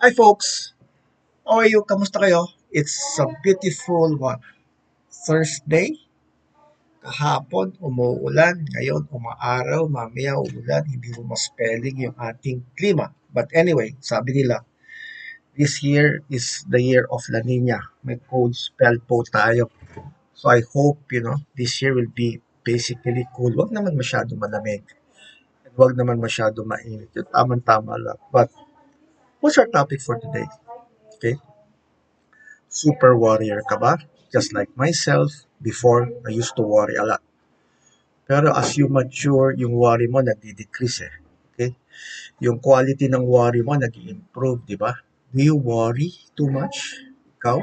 Hi folks! How are you? Kamusta kayo? It's a beautiful Thursday. Kahapon umuulan, ngayon umaaraw, mamaya uulan, hindi mo ma-spelling yung ating klima. But anyway, sabi nila, this year is the year of La Nina. May cold spell po tayo. So I hope, this year will be basically cool. Wag naman masyado malamig. And wag naman masyado mainit. Yung tamang-tama lang. But what's our topic for today? Okay? Super warrior ka ba? Just like myself, before, I used to worry a lot. Pero as you mature, yung worry mo nagdi-decrease eh. Okay? Yung quality ng worry mo nag-improve, di ba? Do you worry too much? Ikaw?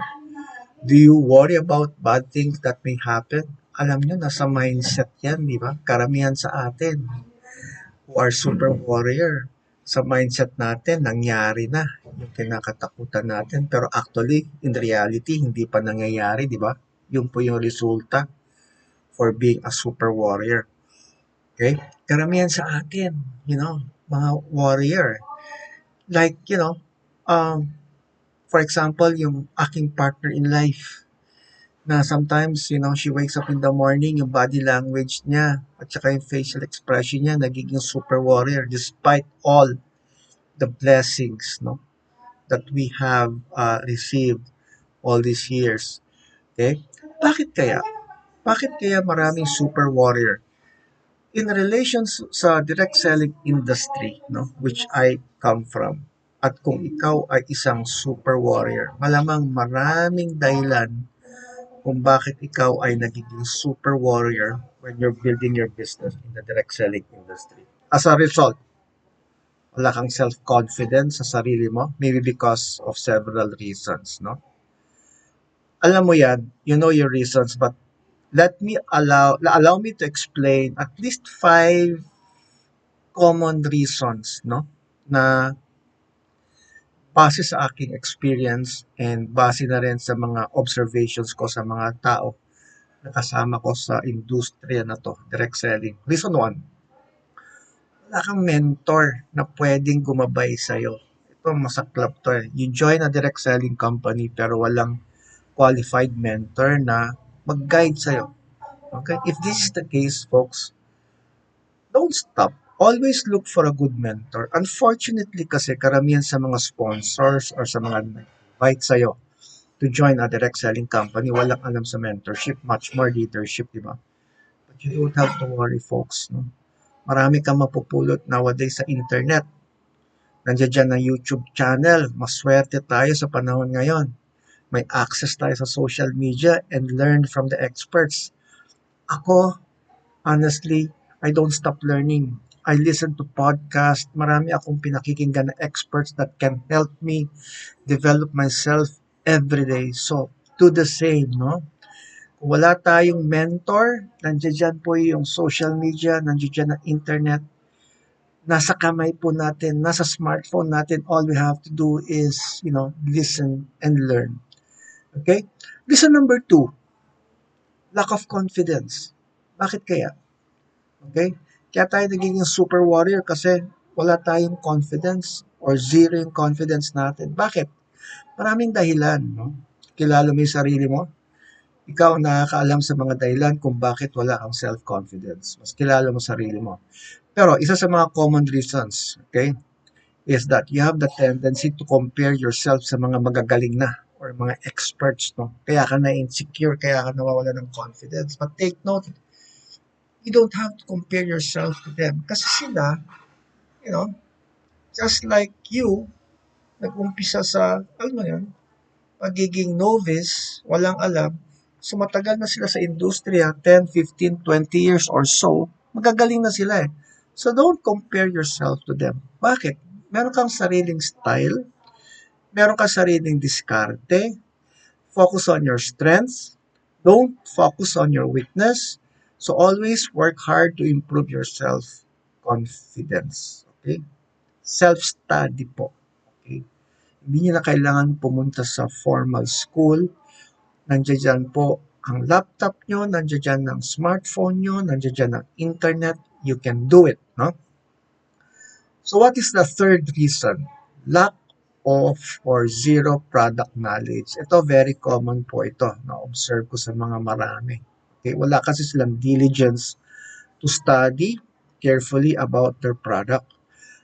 Do you worry about bad things that may happen? Alam nyo, nasa mindset yan, di ba? Karamihan sa atin who are super warrior, sa mindset natin, nangyari na yung kinakatakutan natin. Pero actually, in reality, hindi pa nangyayari, di ba? Yun po yung resulta for being a super warrior. Okay? Karamihan sa atin, mga warrior. Like, for example, yung aking partner in life, na sometimes, she wakes up in the morning, yung body language niya, at saka yung facial expression niya, nagiging super warrior despite all the blessings, no, that we have received all these years. Okay? Bakit kaya? Bakit kaya maraming super warrior? In relation sa direct selling industry, no, which I come from, at kung ikaw ay isang super warrior, malamang maraming dahilan kung bakit ikaw ay nagiging super warrior when you're building your business in the direct selling industry. As a result, wala kang self-confidence sa sarili mo, maybe because of several reasons, no? Alam mo yan, you know your reasons, but allow me to explain at least 5 common reasons, no? Na base sa aking experience and base na rin sa mga observations ko sa mga tao na kasama ko sa industriya na to, direct selling. Reason 1, wala kang mentor na pwedeng gumabay sa'yo. Ito, masaklap to eh. You join a direct selling company pero walang qualified mentor na mag-guide sa'yo. Okay? If this is the case, folks, don't stop. Always look for a good mentor. Unfortunately kasi karamihan sa mga sponsors or sa mga invite sa'yo to join a direct selling company, walang alam sa mentorship, much more leadership, di ba? But you don't have to worry, folks. No? Marami kang mapupulot nowadays sa internet. Nandiyan dyan ang YouTube channel. Maswerte tayo sa panahon ngayon. May access tayo sa social media and learn from the experts. Ako, honestly, I don't stop learning. I listen to podcast. Marami akong pinakikinggan na experts that can help me develop myself every day. So, do the same, no? Kung wala tayong mentor, nandiyan dyan po yung social media, nandiyan dyan ang internet. Nasa kamay po natin, nasa smartphone natin. All we have to do is, listen and learn. Okay? Reason number 2, lack of confidence. Bakit kaya? Okay? Kaya tayo nagiging super warrior kasi wala tayong confidence or zero yung confidence natin. Bakit? Maraming dahilan, no? Kilala mo yung sarili mo? Ikaw ang nakakaalam sa mga dahilan kung bakit wala kang self-confidence. Mas kilala mo sarili mo. Pero isa sa mga common reasons, okay, is that you have the tendency to compare yourself sa mga magagaling na or mga experts, no? Kaya ka na-insecure, kaya ka nawawala ng confidence. But take note, you don't have to compare yourself to them. Kasi sila, you know, just like you, nag-umpisa sa, alam mo yun, pagiging novice, walang alam, so matagal na sila sa industriya, 10, 15, 20 years or so, magagaling na sila eh. So don't compare yourself to them. Bakit? Meron kang sariling style, meron kang sariling diskarte, focus on your strengths, don't focus on your weakness, so always work hard to improve your self-confidence. Okay? Self-study po. Okay? Hindi niyo na kailangan pumunta sa formal school. Nandiyan dyan po ang laptop nyo, nandiyan dyan ang smartphone nyo, nandiyan dyan ang internet. You can do it. No? So what is the third reason? Lack of or zero product knowledge. Ito, very common po ito. Na-observe ko sa mga marami. Okay, wala kasi silang diligence to study carefully about their product.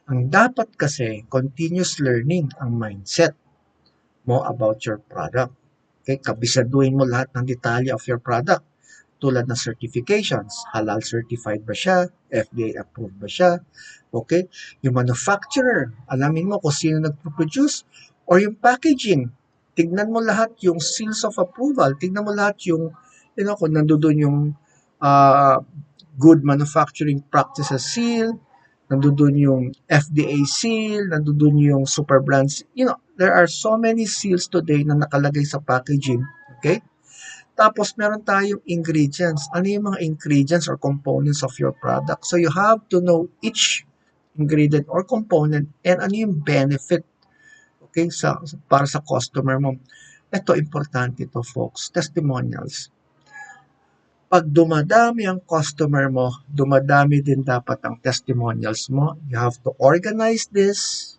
Ang dapat kasi, continuous learning ang mindset mo about your product. Okay, kabisaduhin mo lahat ng detalye of your product tulad ng certifications. Halal certified ba siya? FDA approved ba siya? Okay? Yung manufacturer, alamin mo kung sino nagpo-produce or yung packaging. Tignan mo lahat yung seals of approval. Tignan mo lahat yung, kung nandoon yung uh, good manufacturing practices seal, nandoon yung FDA seal, nandoon yung super brands. There are so many seals today na nakalagay sa packaging. Okay? Tapos meron tayong ingredients. Ano yung mga ingredients or components of your product? So you have to know each ingredient or component and ano yung benefit, okay, para sa customer mo. Ito, importante ito, folks. Testimonials. Pag dumadami ang customer mo, dumadami din dapat ang testimonials mo. You have to organize this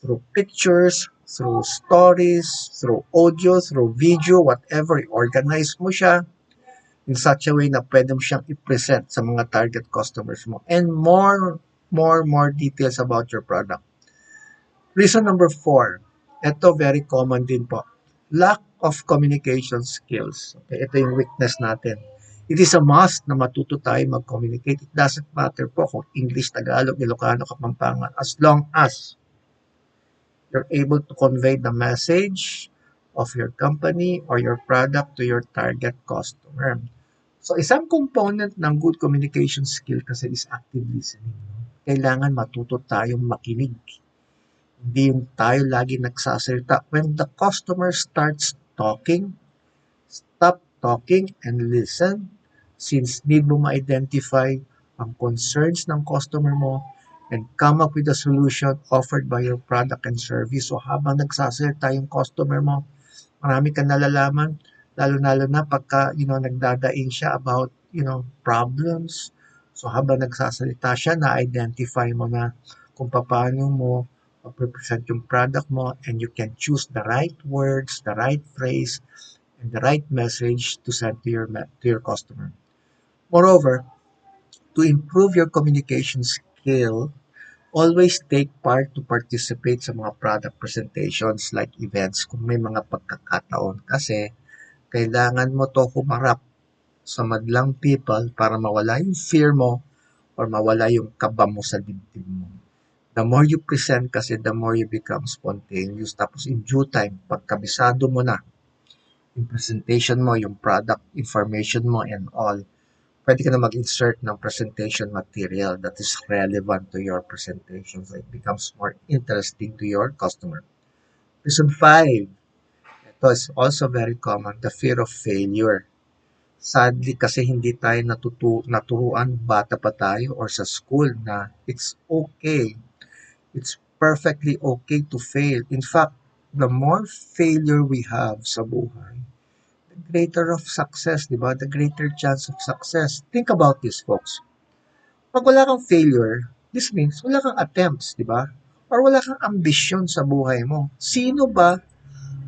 through pictures, through stories, through audio, through video, whatever. Organize mo siya in such a way na pwede mo siyang i-present sa mga target customers mo. And more details about your product. Reason number 4. Ito very common din po. Lack of communication skills. Okay, ito yung weakness natin. It is a must na matuto tayo mag-communicate. It doesn't matter po kung English, Tagalog, Ilocano, Kapampangan. As long as you're able to convey the message of your company or your product to your target customer. So, isang component ng good communication skill kasi is active listening. Kailangan matuto tayong makinig. Hindi yung tayo lagi nagsasalita. When the customer starts talking, stop talking and listen. Since need mo ma-identify ang concerns ng customer mo and come up with a solution offered by your product and service. So habang nagsasalita yung customer mo, marami kang nalalaman, lalo-lalo na pagka, nagdadaing siya about, problems. So habang nagsasalita siya, na-identify mo na kung paano mo represent yung product mo and you can choose the right words, the right phrase, and the right message to send to your customer. Moreover, to improve your communication skill, always take part to participate sa mga product presentations like events kung may mga pagkakataon kasi kailangan mo to humarap sa madlang people para mawala yung fear mo or mawala yung kaba mo sa dibdib mo. The more you present kasi, the more you become spontaneous. Tapos in due time, pagkabisado mo na yung presentation mo, yung product information mo and all, pwede ka na mag-insert ng presentation material that is relevant to your presentation. So it becomes more interesting to your customer. Reason 5, ito is also very common, the fear of failure. Sadly kasi hindi tayo naturuan bata pa tayo or sa school na it's okay. It's perfectly okay to fail. In fact, the more failure we have sa buhay, the greater of success, di ba? The greater chance of success. Think about this, folks. Pag wala kang failure, this means wala kang attempts, di ba? Or wala kang ambisyon sa buhay mo. Sino ba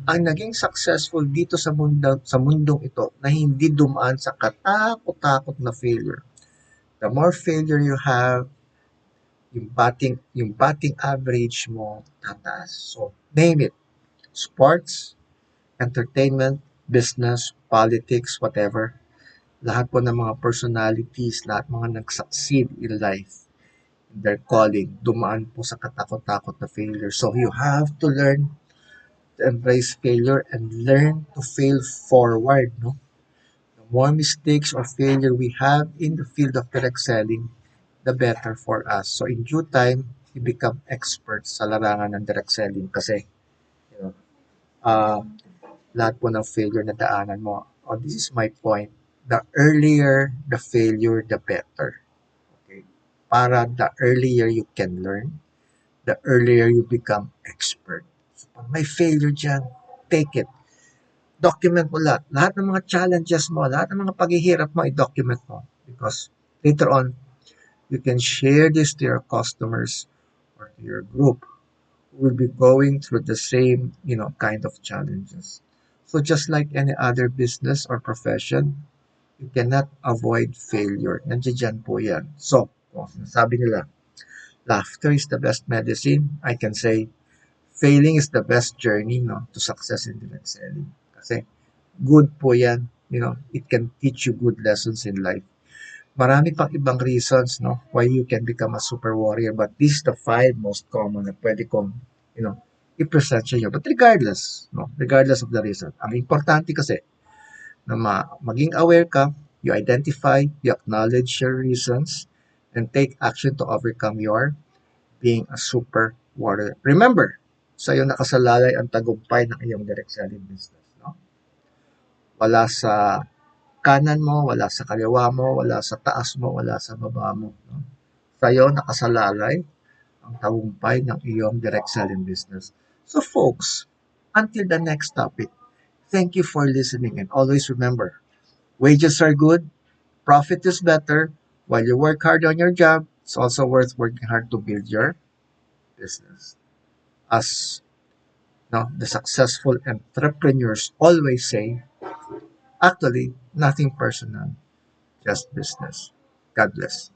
ang naging successful dito sa mundong ito na hindi dumaan sa katakot-takot na failure? The more failure you have, yung batting average mo tataas. So, name it. Sports, entertainment, business, politics, whatever. Lahat po ng mga personalities, lahat mga nag-succeed in life, in their calling, dumaan po sa katakot-takot na failure. So, you have to learn to embrace failure and learn to fail forward, no? The more mistakes or failure we have in the field of direct selling, the better for us. So in due time, you become experts sa larangan ng direct selling kasi you know, uh, lahat po ng failure na daanan mo. Oh, this is my point. The earlier the failure, the better. Okay? Para the earlier you can learn, the earlier you become expert. So pag may failure dyan, take it. Document mo lahat. Lahat ng mga challenges mo, lahat ng mga paghihirap mo, i-document mo. Because later on, you can share this to your customers or to your group will be going through the same, kind of challenges. So just like any other business or profession, you cannot avoid failure. Nandiyan po yan. So, kung sabi nila, laughter is the best medicine, I can say, failing is the best journey, no, to success in direct selling. Kasi, good po yan. It can teach you good lessons in life. Marami pang ibang reasons, no, why you can become a super warrior. But these are the five most common na pwede kong, you know, i-present sa inyo. But regardless, no, regardless of the reason, ang importante kasi, na maging aware ka, you identify, you acknowledge your reasons, and take action to overcome your being a super warrior. Remember, sa iyo nakasalalay ang tagumpay ng iyong direct selling business. No? Wala sa kanan mo, wala sa kaliwa mo, wala sa taas mo, wala sa baba mo. No? Sa iyo nakasalalay ang tagumpay ng iyong direct selling business. So folks, until the next topic, thank you for listening and always remember, wages are good, profit is better. While you work hard on your job, it's also worth working hard to build your business. As no, the successful entrepreneurs always say, actually, nothing personal, just business. God bless.